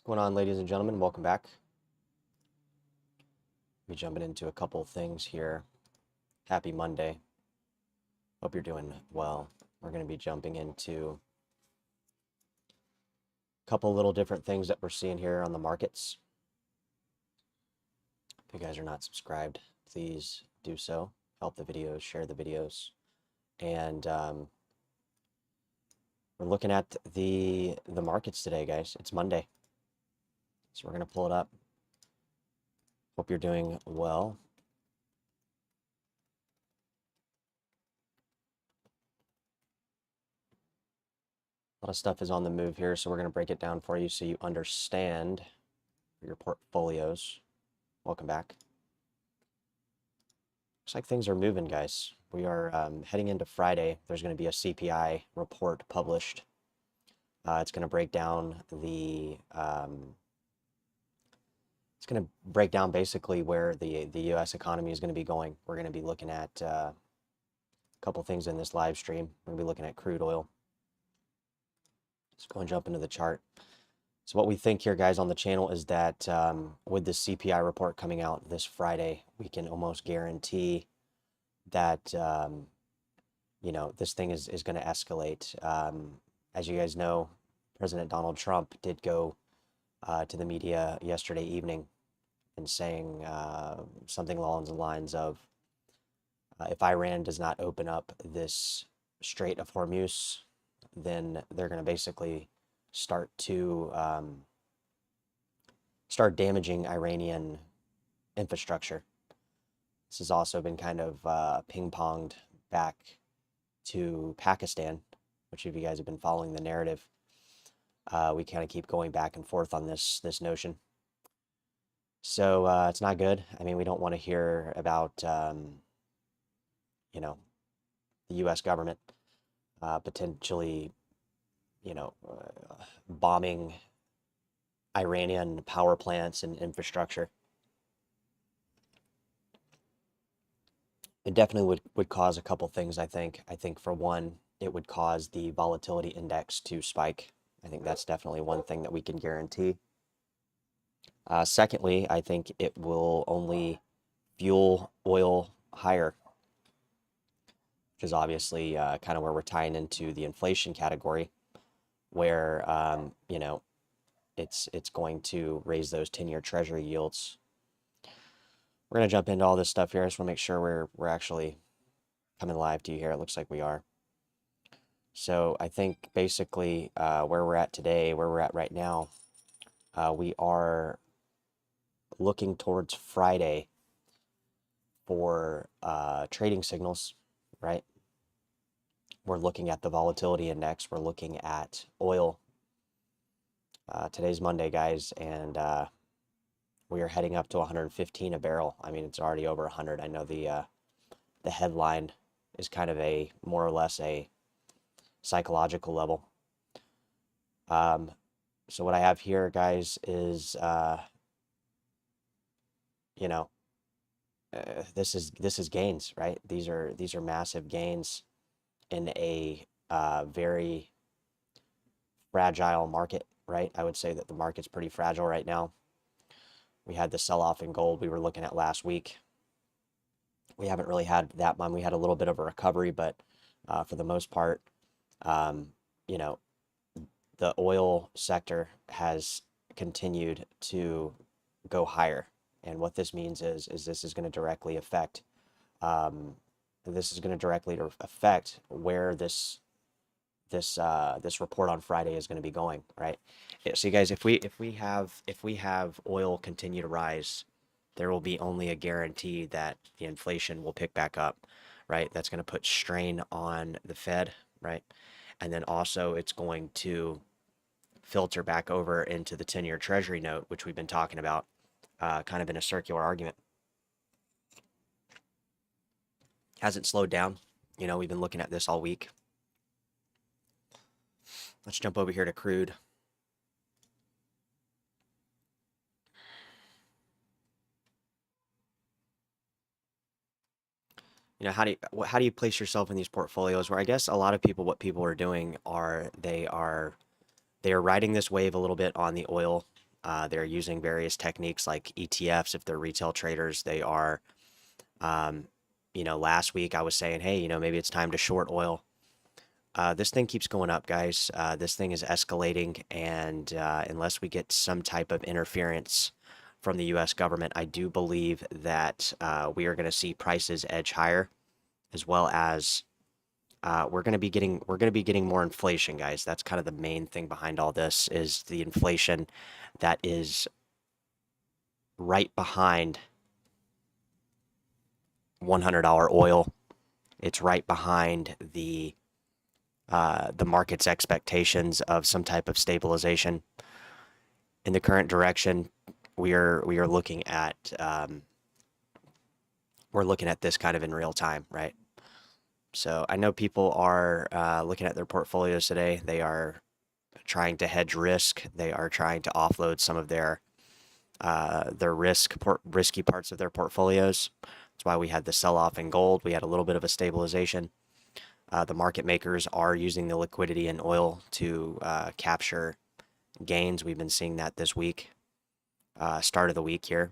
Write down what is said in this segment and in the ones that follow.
What's going on, ladies and gentlemen? Welcome back. We're jumping into a couple things here. Happy Monday. Hope you're doing well. We're going to be jumping into a couple little different things that we're seeing here on the markets. If you guys are not subscribed, please do so. Help the videos, share the videos. And we're looking at the markets today, guys. It's Monday. So we're going to pull it up. Hope you're doing well. A lot of stuff is on the move here, so we're going to break it down for you so you understand your portfolios. Welcome back. Looks like things are moving, guys. We are heading into Friday. There's going to be a CPI report published. It's going to break down the it's going to break down basically where the U.S. economy is going to be going. We're going to be looking at a couple things in this live stream. We're going to be looking at crude oil. Let's go and jump into the chart. So what we think here, guys, on the channel is that with the CPI report coming out this Friday, we can almost guarantee that, you know, this thing is going to escalate. As you guys know, President Donald Trump did go to the media yesterday evening and saying something along the lines of, if Iran does not open up this Strait of Hormuz, then they're going to basically start to start damaging Iranian infrastructure. This has also been kind of ping-ponged back to Pakistan, which if you guys have been following the narrative, we kind of keep going back and forth on this notion. So it's not good. I mean, we don't want to hear about, you know, the U.S. government potentially, you know, bombing Iranian power plants and infrastructure. It definitely would cause a couple things, I think. I think for one, it would cause the volatility index to spike. I think that's definitely one thing that we can guarantee. Secondly, I think it will only fuel oil higher, which is obviously kind of where we're tying into the inflation category, where you know, it's going to raise those 10-year Treasury yields. We're going to jump into all this stuff here. I just want to make sure we're actually coming live to you here. It looks like we are. So I think basically where we're at today, where we're at right now, we are looking towards Friday for trading signals, right? We're looking at the volatility index. We're looking at oil. Today's Monday, guys, and we are heading up to 115 a barrel. I mean, it's already over 100. I know the headline is kind of a more or less a psychological level. So what I have here, guys, is you know, this is gains, right? These are massive gains in a very fragile market, right? I would say that the market's pretty fragile right now. We had the sell-off in gold we were looking at last week. We haven't really had that one. We had a little bit of a recovery, but for the most part, you know, the oil sector has continued to go higher. And what this means is this is going to directly affect where this report on Friday is going to be going, right? Yeah, so you guys, if we have oil continue to rise, there will be only a guarantee that the inflation will pick back up, right? That's going to put strain on the Fed, right? And then also it's going to filter back over into the 10-year Treasury note, which we've been talking about, kind of in a circular argument. Hasn't slowed down. You know, we've been looking at this all week. Let's jump over here to crude. You know, how do you place yourself in these portfolios? Where I guess a lot of people, what people are doing are they are riding this wave a little bit on the oil They're using various techniques like ETFs. If they're retail traders, they are, um, last week I was saying, hey, maybe it's time to short oil. This thing keeps going up, guys. This thing is escalating, and unless we get some type of interference from the U.S. government, I do believe that we are going to see prices edge higher, as well as we're going to be getting more inflation, guys. That's kind of the main thing behind all this is the inflation that is right behind $100 oil. It's right behind the market's expectations of some type of stabilization in the current direction. We are looking at we're looking at this kind of in real time, right? So I know people are looking at their portfolios today. They are trying to hedge risk. They are trying to offload some of their risky parts of their portfolios. That's why we had the sell-off in gold. We had a little bit of a stabilization. The market makers are using the liquidity in oil to capture gains. We've been seeing that this week, start of the week here,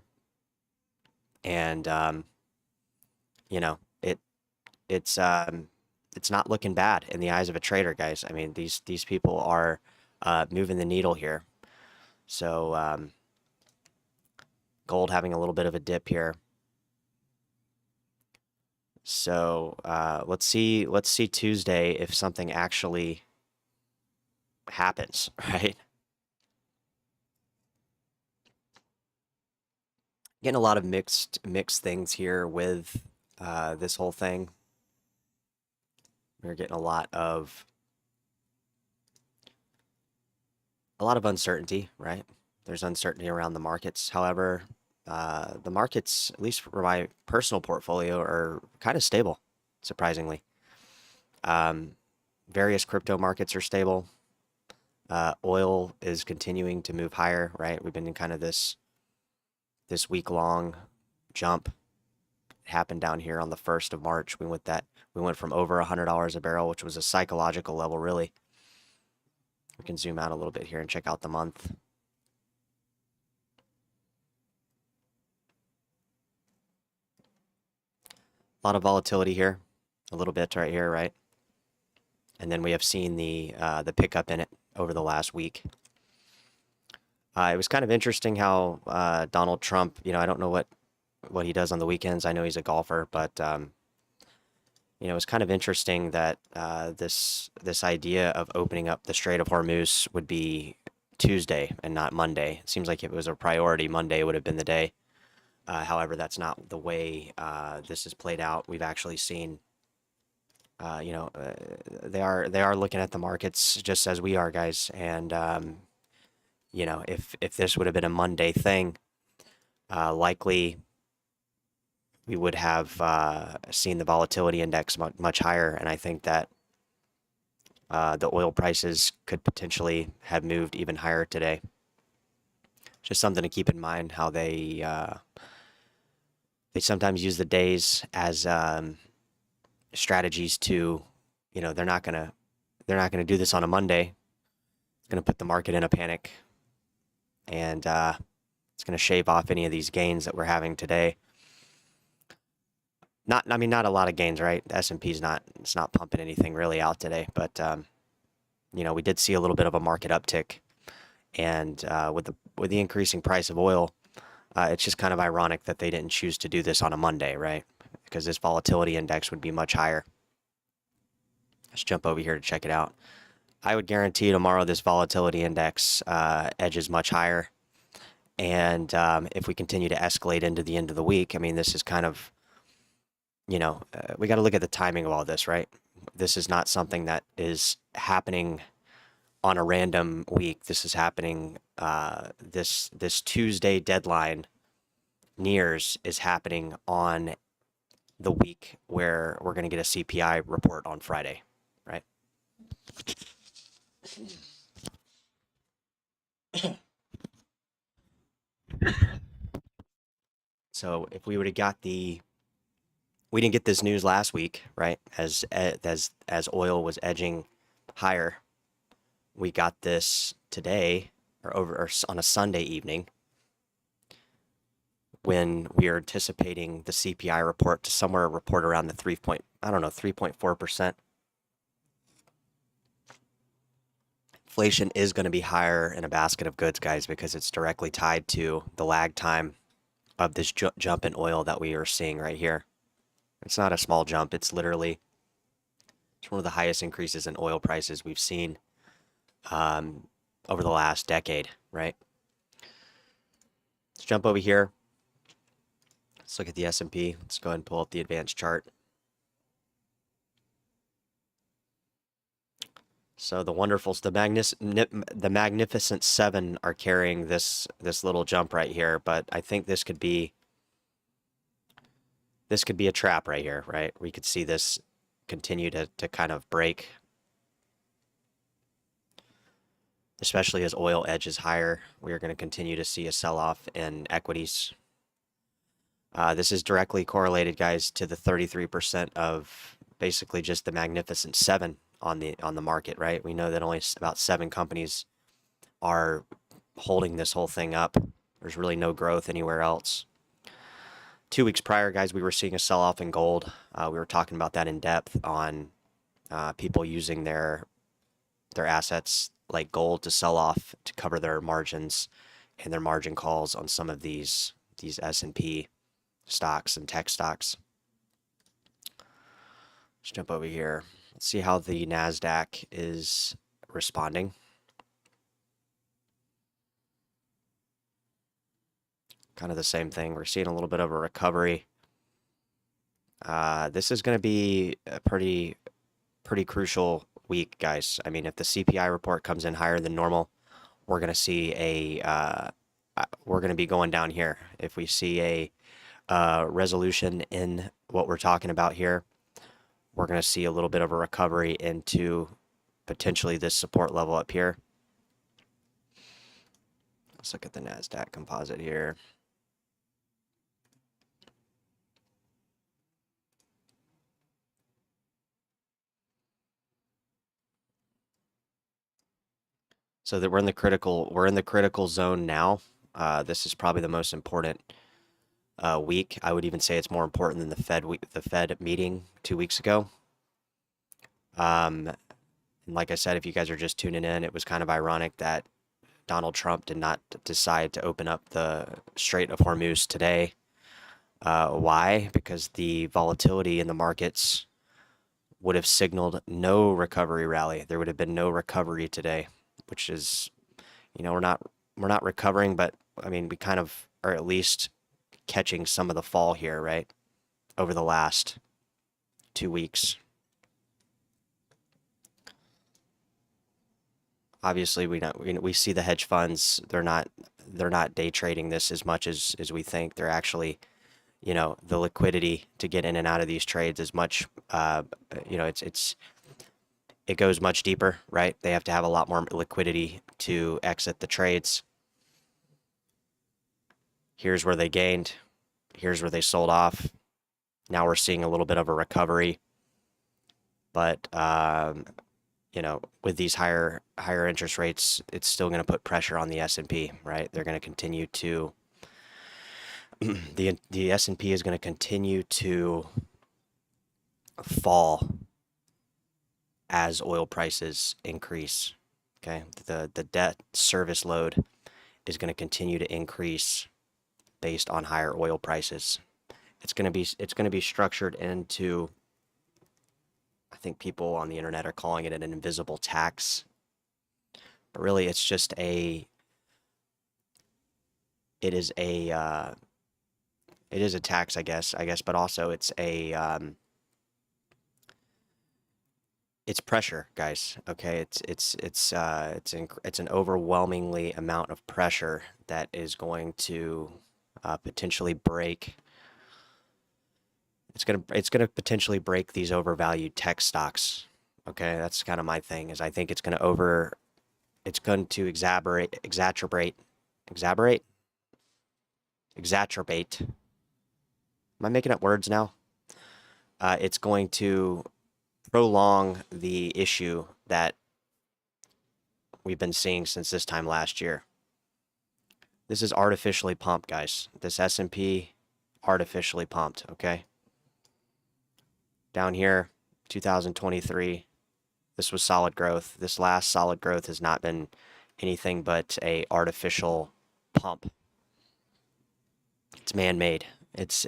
and you know it it's not looking bad in the eyes of a trader, guys. I mean, these people are moving the needle here. So gold having a little bit of a dip here. So let's see Tuesday if something actually happens, right? Getting a lot of mixed things here with this whole thing. We're getting a lot of uncertainty, right? There's uncertainty around the markets. However, the markets, at least for my personal portfolio, are kind of stable, surprisingly. Various crypto markets are stable. Oil is continuing to move higher, right? We've been in kind of this week-long jump. It happened down here on the 1st of March. We went from over $100 a barrel, which was a psychological level, really. We can zoom out a little bit here and check out the month. A lot of volatility here, a little bit right here, right? And then we have seen the pickup in it over the last week. It was kind of interesting how Donald Trump, I don't know what he does on the weekends. I know he's a golfer, but it was kind of interesting that this idea of opening up the Strait of Hormuz would be Tuesday and not Monday. It seems like if it was a priority, Monday would have been the day. However, that's not the way this has played out. We've actually seen, they are looking at the markets just as we are, guys. And if this would have been a Monday thing, likely we would have seen the volatility index much higher. And I think that the oil prices could potentially have moved even higher today. Just something to keep in mind how they sometimes use the days as strategies to, they're not gonna do this on a Monday. It's gonna put the market in a panic, and it's gonna shave off any of these gains that we're having today. Not a lot of gains, right? The S&P's it's not pumping anything really out today, but we did see a little bit of a market uptick, and with the increasing price of oil. It's just kind of ironic that they didn't choose to do this on a Monday, right? Because this volatility index would be much higher. Let's jump over here to check it out. I would guarantee tomorrow this volatility index edges much higher. And if we continue to escalate into the end of the week, I mean, this is kind of, we got to look at the timing of all this, right? This is not something that is happening on a random week. This is happening, this Tuesday deadline nears is happening on the week where we're going to get a CPI report on Friday, right? So if we would have got we didn't get this news last week, right? As oil was edging higher. We got this today, or on a Sunday evening when we are anticipating the CPI report to somewhere report around the 3.4%. Inflation is going to be higher in a basket of goods, guys, because it's directly tied to the lag time of this jump in oil that we are seeing right here. It's not a small jump. It's literally it's one of the highest increases in oil prices we've seen over the last decade, right? Let's jump over here. Let's look at the S&P. Let's go ahead and pull up the advanced chart. So the the Magnificent Seven are carrying this little jump right here, but I think this could be a trap right here, right? We could see this continue to kind of break, especially as oil edges higher. We are going to continue to see a sell-off in equities. This is directly correlated, guys, to the 33% of basically just the Magnificent Seven on the market, right? We know that only about 7 companies are holding this whole thing up. There's really no growth anywhere else. 2 weeks prior, guys, we were seeing a sell-off in gold. We were talking about that in depth on people using their assets like gold to sell off to cover their margins and their margin calls on some of these S&P stocks and tech stocks. Let's jump over here. Let's see how the NASDAQ is responding. Kind of the same thing. We're seeing a little bit of a recovery. This is going to be a pretty crucial week, guys. I mean, if the CPI report comes in higher than normal, we're going to see we're going to be going down here. If we see a resolution in what we're talking about here, we're going to see a little bit of a recovery into potentially this support level up here. Let's look at the NASDAQ composite here. So that we're in the critical zone now. This is probably the most important week. I would even say it's more important than the Fed meeting 2 weeks ago. And like I said, if you guys are just tuning in, it was kind of ironic that Donald Trump did not decide to open up the Strait of Hormuz today. Why? Because the volatility in the markets would have signaled no recovery rally. There would have been no recovery today, which is, we're not recovering, but I mean, we kind of are at least catching some of the fall here, right? Over the last 2 weeks. Obviously, we see the hedge funds. They're not day trading this as much as we think. They're actually, the liquidity to get in and out of these trades is much, it goes much deeper, right? They have to have a lot more liquidity to exit the trades. Here's where they gained. Here's where they sold off. Now we're seeing a little bit of a recovery. But, with these higher interest rates, it's still going to put pressure on the S&P, right? They're going to continue to, the S&P is going to continue to fall as oil prices increase. Okay, the debt service load is going to continue to increase based on higher oil prices. It's going to be structured into, I think people on the internet are calling it an invisible tax, but really it's just it is a tax, I guess, but also it's it's pressure, guys. Okay, it's an overwhelmingly amount of pressure that is going to potentially break. It's gonna potentially break these overvalued tech stocks. Okay, that's kind of my thing. Is I think it's going to exacerbate. Am I making up words now? It's going to prolong the issue that we've been seeing since this time last year. This is artificially pumped, guys. This S&P artificially pumped, okay? Down here, 2023, this was solid growth. This last solid growth has not been anything but a artificial pump. It's man-made. It's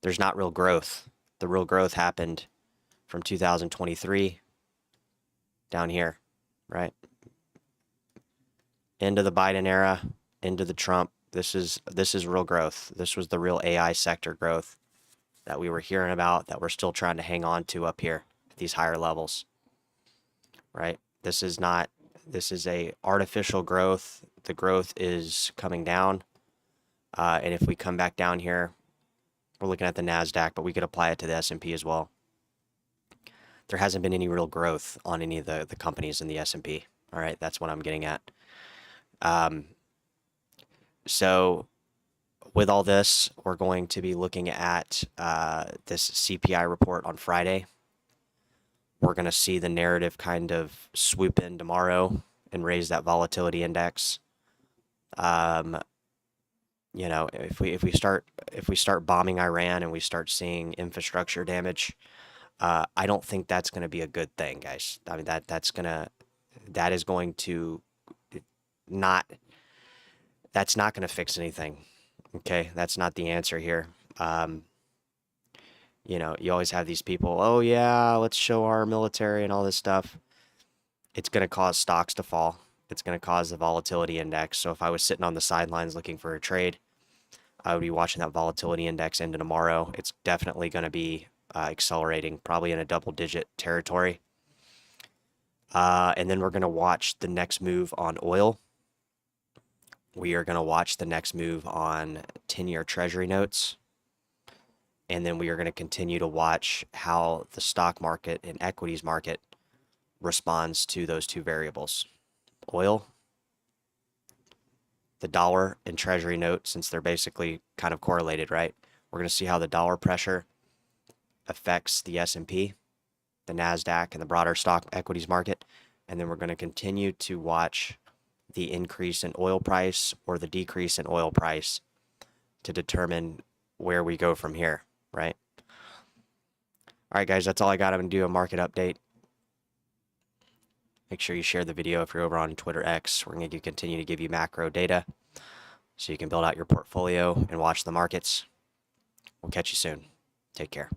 there's not real growth. The real growth happened from 2023 down here, right? Into the Biden era, into the Trump. This is real growth. This was the real AI sector growth that we were hearing about, that we're still trying to hang on to up here at these higher levels, right? This is a artificial growth. The growth is coming down. And if we come back down here, we're looking at the NASDAQ, but we could apply it to the S&P as well. There hasn't been any real growth on any of the companies in the S&P. All right, that's what I'm getting at. So with all this, we're going to be looking at this CPI report on Friday. We're going to see the narrative kind of swoop in tomorrow and raise that volatility index. You know, if we start bombing Iran and we start seeing infrastructure damage, I don't think that's going to be a good thing, guys. I mean, that is going to not, that's not going to fix anything. Okay, that's not the answer here. You know, you always have these people, oh yeah, let's show our military and all this stuff. It's going to cause stocks to fall. It's going to cause the volatility index. So if I was sitting on the sidelines looking for a trade, I would be watching that volatility index into tomorrow. It's definitely going to be accelerating, probably in a double-digit territory. And then we're going to watch the next move on oil. We are going to watch the next move on 10-year Treasury notes. And then we are going to continue to watch how the stock market and equities market responds to those two variables. Oil, the dollar, and Treasury note, since they're basically kind of correlated, right? We're going to see how the dollar pressure affects the S&P, the NASDAQ, and the broader stock equities market. And then we're going to continue to watch the increase in oil price or the decrease in oil price to determine where we go from here, right? All right, guys, that's all I got. I'm going to do a market update. Make sure you share the video if you're over on Twitter X. We're going to continue to give you macro data so you can build out your portfolio and watch the markets. We'll catch you soon. Take care.